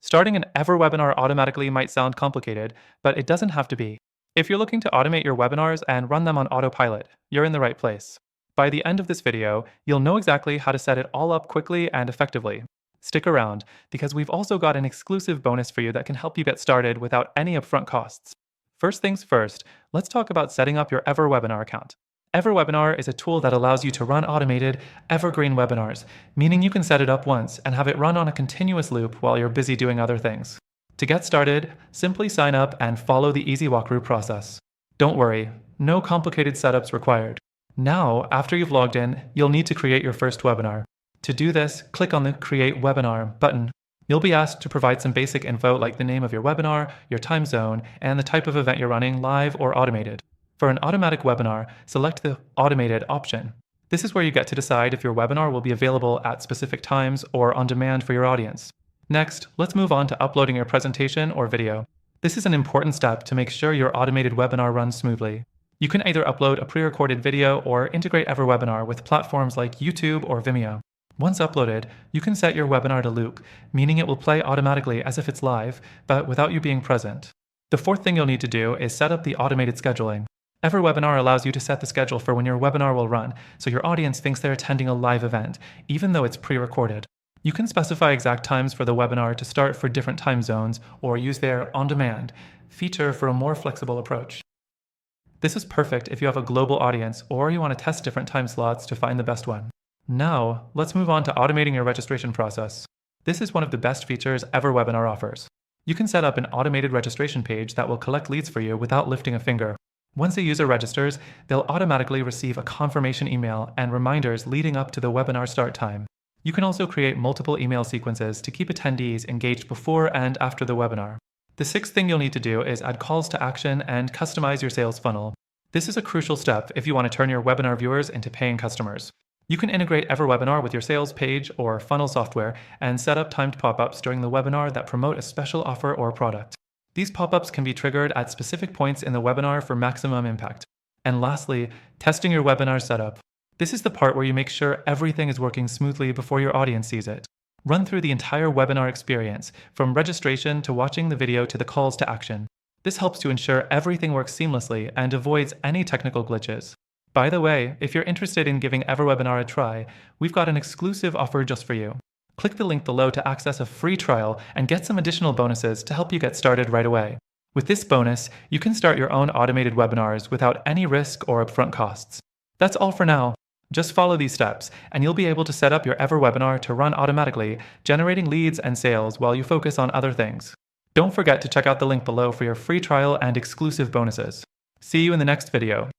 Starting an EverWebinar automatically might sound complicated, but it doesn't have to be. If you're looking to automate your webinars and run them on autopilot, you're in the right place. By the end of this video, you'll know exactly how to set it all up quickly and effectively. Stick around, because we've also got an exclusive bonus for you that can help you get started without any upfront costs. First things first, let's talk about setting up your EverWebinar account. EverWebinar is a tool that allows you to run automated, evergreen webinars, meaning you can set it up once and have it run on a continuous loop while you're busy doing other things. To get started, simply sign up and follow the easy walkthrough process. Don't worry, no complicated setups required. Now, after you've logged in, you'll need to create your first webinar. To do this, click on the Create Webinar button. You'll be asked to provide some basic info like the name of your webinar, your time zone, and the type of event you're running, live or automated. For an automatic webinar, select the Automated option. This is where you get to decide if your webinar will be available at specific times or on demand for your audience. Next, let's move on to uploading your presentation or video. This is an important step to make sure your automated webinar runs smoothly. You can either upload a pre-recorded video or integrate EverWebinar with platforms like YouTube or Vimeo. Once uploaded, you can set your webinar to loop, meaning it will play automatically as if it's live, but without you being present. The fourth thing you'll need to do is set up the automated scheduling. EverWebinar allows you to set the schedule for when your webinar will run, so your audience thinks they're attending a live event, even though it's pre-recorded. You can specify exact times for the webinar to start for different time zones, or use their On Demand feature for a more flexible approach. This is perfect if you have a global audience or you want to test different time slots to find the best one. Now, let's move on to automating your registration process. This is one of the best features EverWebinar offers. You can set up an automated registration page that will collect leads for you without lifting a finger. Once a user registers, they'll automatically receive a confirmation email and reminders leading up to the webinar start time. You can also create multiple email sequences to keep attendees engaged before and after the webinar. The sixth thing you'll need to do is add calls to action and customize your sales funnel. This is a crucial step if you want to turn your webinar viewers into paying customers. You can integrate EverWebinar with your sales page or funnel software and set up timed pop-ups during the webinar that promote a special offer or product. These pop-ups can be triggered at specific points in the webinar for maximum impact. And lastly, testing your webinar setup. This is the part where you make sure everything is working smoothly before your audience sees it. Run through the entire webinar experience, from registration to watching the video to the calls to action. This helps to ensure everything works seamlessly and avoids any technical glitches. By the way, if you're interested in giving EverWebinar a try, we've got an exclusive offer just for you. Click the link below to access a free trial and get some additional bonuses to help you get started right away. With this bonus, you can start your own automated webinars without any risk or upfront costs. That's all for now. Just follow these steps, and you'll be able to set up your EverWebinar to run automatically, generating leads and sales while you focus on other things. Don't forget to check out the link below for your free trial and exclusive bonuses. See you in the next video.